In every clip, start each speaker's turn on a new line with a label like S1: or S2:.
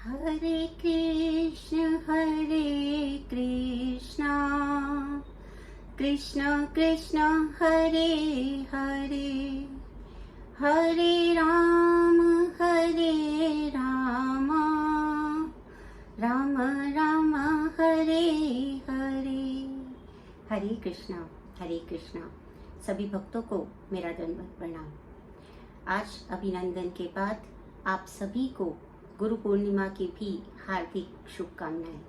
S1: हरे कृष्ण कृष्ण कृष्ण हरे हरे, हरे राम राम राम हरे हरे। हरे कृष्णा सभी भक्तों को मेरा दंडवत प्रणाम। आज अभिनंदन के बाद आप सभी को गुरु पूर्णिमा की भी हार्दिक शुभकामनाएं।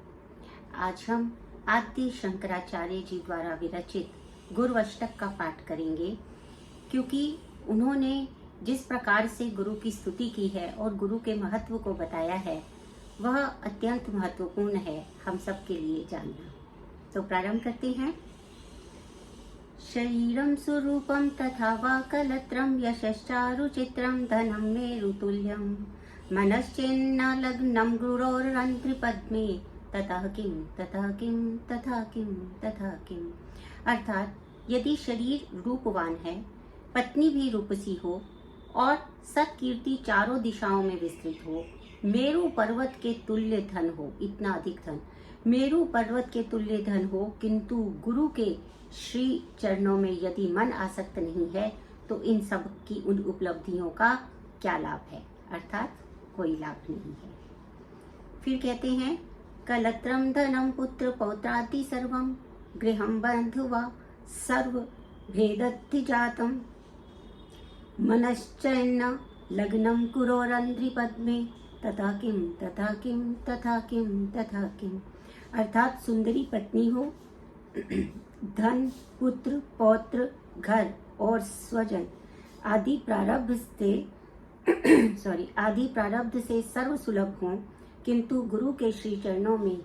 S1: आज हम आद्य शंकराचार्य जी द्वारा विरचित गुरु अष्टक का पाठ करेंगे, क्योंकि उन्होंने जिस प्रकार से गुरु की स्तुति की है और गुरु के महत्व को बताया है वह अत्यंत महत्वपूर्ण है हम सब के लिए जानना। तो प्रारंभ करते हैं। शरीरं स्वरूपं तथा वा कलत्रं यशश्चारुचित्रं धनं मेरुतुल्यं मनश्चेन्न लग्नं गुरोरन्ध्रिपद्मे ततः किं ततः किं तथा किं तथा किं। अर्थात यदि शरीर रूपवान है, पत्नी भी रूपसी हो और सत्कीर्ति चारों दिशाओं में विस्तृत हो, मेरु पर्वत के तुल्य धन हो, इतना अधिक धन मेरु पर्वत के तुल्य धन हो, किंतु गुरु के श्री चरणों में यदि मन आसक्त नहीं है तो इन सब की उन उपलब्धियों का क्या लाभ है, अर्थात कोई लाभ नहीं है। फिर कहते हैं कलत्रम धनम पुत्र पौत्रादि सर्वम गृहं बंधुवा सर्व भेदत्ति जातम मनश्चैन्न लग्नं कुरोरंध्रि पद्मे तथा किम तथा किम तथा किम तथा किम। अर्थात सुंदरी पत्नी हो, धन, पुत्र, पौत्र, घर और स्वजन आदि प्रारब्ध से सर्व सुलभ हों, किंतु गुरु के श्री चरणों में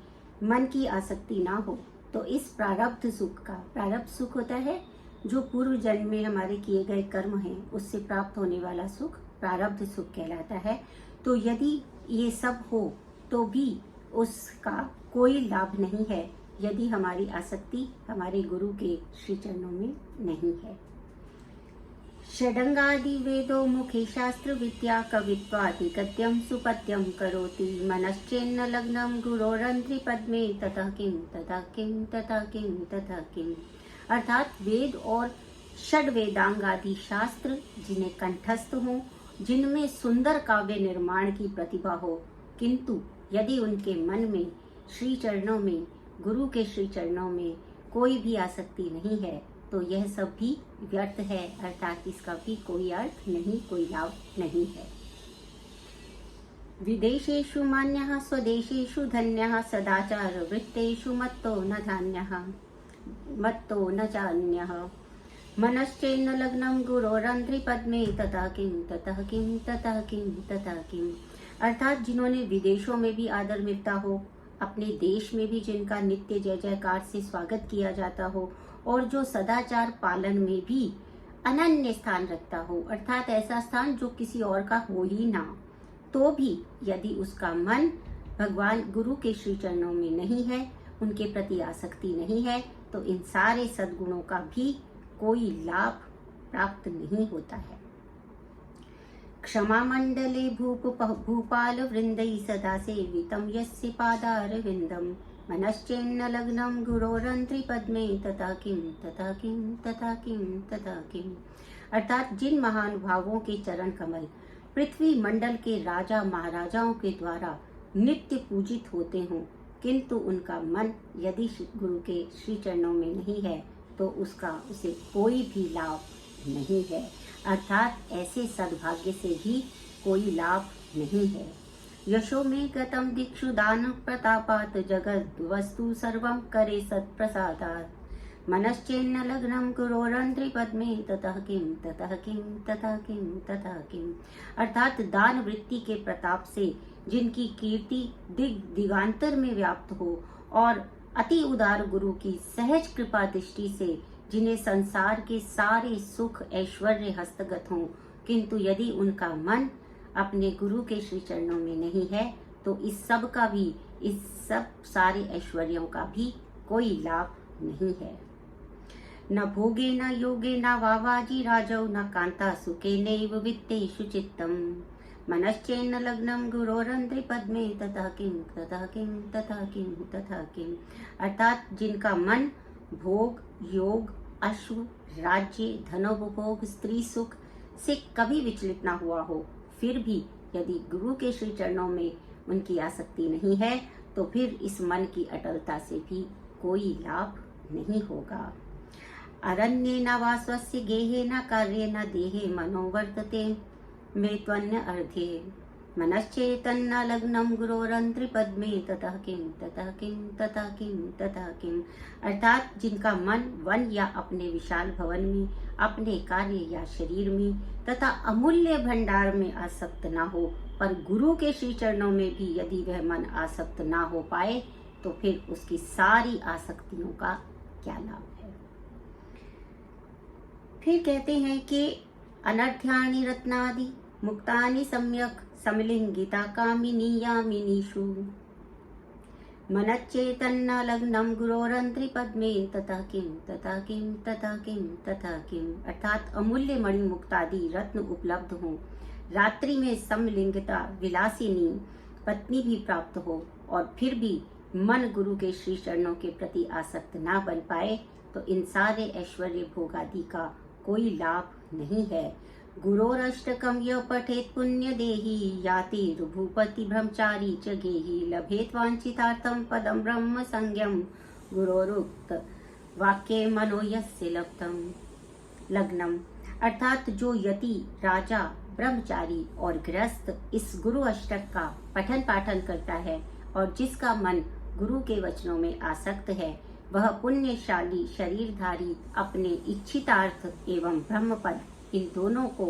S1: मन की आसक्ति ना हो, तो इस प्रारब्ध सुख होता है जो पूर्व जन्म में हमारे किए गए कर्म हैं उससे प्राप्त होने वाला सुख प्रारब्ध सुख कहलाता है। तो यदि ये सब हो तो भी उसका कोई लाभ नहीं है यदि हमारी आसक्ति हमारे गुरु के श्री चरणों में नहीं है। षडंगादि वेदो मुखे शास्त्र विद्या कवित्वादि गद्यम सुपद्यम करोति मनश्चेन्न लग्नं गुरोरंध्रि पद्मे ततः किं ततः किं ततः किं ततः किं। अर्थात वेद और षड वेदांग आदि शास्त्र जिन्हें कंठस्थ हों, जिनमें सुंदर काव्य निर्माण की प्रतिभा हो, किंतु यदि उनके मन में श्री चरणों में गुरु के श्री चरणों में कोई भी आसक्ति नहीं है तो यह सब भी व्यर्थ है, अर्थात इसका भी कोई अर्थ नहीं, कोई लाभ नहीं है। विदेशेषु मान्यः स्वदेशेषु धन्यः सदाचार वृत्तेषु मत्तो न चान्यः मनश्चेन्न लग्नं गुरोरंध्रि पद्मे तथा किं ततः किं ततः किं ततः किं। अर्थात जिन्होंने विदेशों में भी आदर मिलता हो, अपने देश में भी जिनका नित्य जय जयकार से स्वागत किया जाता हो और जो सदाचार पालन में भी अनन्य स्थान रखता हो, अर्थात ऐसा स्थान जो किसी और का हो ही ना, तो भी यदि उसका मन भगवान गुरु के श्री चरणों में नहीं है, उनके प्रति आसक्ति नहीं है, तो इन सारे सद्गुणों का भी कोई लाभ प्राप्त नहीं होता है। क्षमा मंडले भूपाल वृंदै सदा सेवितं यस्य पादारविंदं मनश्चेन्न लग्नं गुरोरंध्रि पद्मे तथा किं तथा किं तथा किं तथा किं। अर्थात जिन महानुभावों के चरण कमल पृथ्वी मंडल के राजा महाराजाओं के द्वारा नित्य पूजित होते हों, किंतु उनका मन यदि गुरु के श्री चरणों में नहीं है तो उसे कोई भी लाभ नहीं है, अर्थात ऐसे सद्भाग्य से भी कोई लाभ नहीं है। यशो में गतम दीक्षु दान प्रतापात जगद वस्तु सर्वं करे सत्प्रसादात् मनश्चेन्न लग्नं गुरोरंध्रि पद्मे ततः किं ततः किं ततः किं ततः किं। अर्थात दान वृत्ति के प्रताप से जिनकी कीर्ति दिगांतर में व्याप्त हो और अति उदार गुरु की सहज कृपा दृष्टि से जिन्हें संसार के सारे सुख ऐश्वर्य हस्तगत हों, किंतु यदि उनका मन अपने गुरु के श्री चरणों में नहीं है तो इस सब सारे ऐश्वर्यों का भी कोई लाभ नहीं है। न भोगे न योगे न वावाजी राजौ न कांता सुखे नैव वित्तेषु चित्तम् मनश्चेन्न लग्नं गुरोरंध्रिपद्मे तथा किम तथा किम तथा किम तथा किम। अर्थात जिनका मन भोग, योग, अश्व, राज्य, धनोपभोग, स्त्री सुख से कभी विचलित ना हुआ हो, फिर भी यदि गुरु के श्री चरणों में उनकी आसक्ति नहीं है तो फिर इस मन की अटलता से भी कोई लाभ नहीं होगा। अरण्ये न वा स्वस्य गेहे न कार्ये न देहे मनोवर्तते मे त्वन्य अर्थे मनश्चेतन्न लग्नं गुरोरंत्रिपद्मे ततः किम ततः किम ततः किम ततः किम। अर्थात जिनका मन वन या अपने विशाल भवन में, अपने कार्य या शरीर में तथा अमूल्य भंडार में आसक्त ना हो, पर गुरु के श्री चरणों में भी यदि वह मन आसक्त ना हो पाए तो फिर उसकी सारी आसक्तियों का क्या लाभ है। फिर कहते हैं कि अनर्थ्यानि रत्नादि मुक्तानि सम्यक समलिंगिता कामिनी यामिनीषु मनच्चेतन्न लग्नं गुरोरंत्रिपद्मे तथा किम तथा किम तथा किम तथा किम। अर्थात अमूल्य मणि मुक्तादि रत्न उपलब्ध हो, रात्रि में समलिंगिता विलासिनी पत्नी भी प्राप्त हो और फिर भी मन गुरु के श्री चरणों के प्रति आसक्त ना बन पाए तो इन सारे ऐश्वर्य भोगादि का कोई लाभ नहीं है। गुरोरष्टकं य पठेत् पुण्य देही याति भूपति ब्रह्मचारी च गेहि लभेत वांछितार्थं पदं ब्रह्म संज्ञं गुरोरुक्त वाक्ये मनो यस्य लब्धं लग्नम। अर्थात जो यति, राजा, ब्रह्मचारी और गृहस्थ इस गुरु अष्टक का पठन पाठन करता है और जिसका मन गुरु के वचनों में आसक्त है, वह पुण्यशाली शरीरधारी अपने इच्छितार्थ एवं ब्रह्मपद इन दोनों को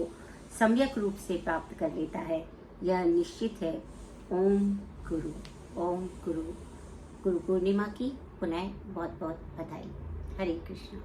S1: सम्यक रूप से प्राप्त कर लेता है। यह निश्चित है। ओम गुरु, ओम गुरु। गुरु पूर्णिमा की पुनः बहुत बहुत बधाई। हरे कृष्ण।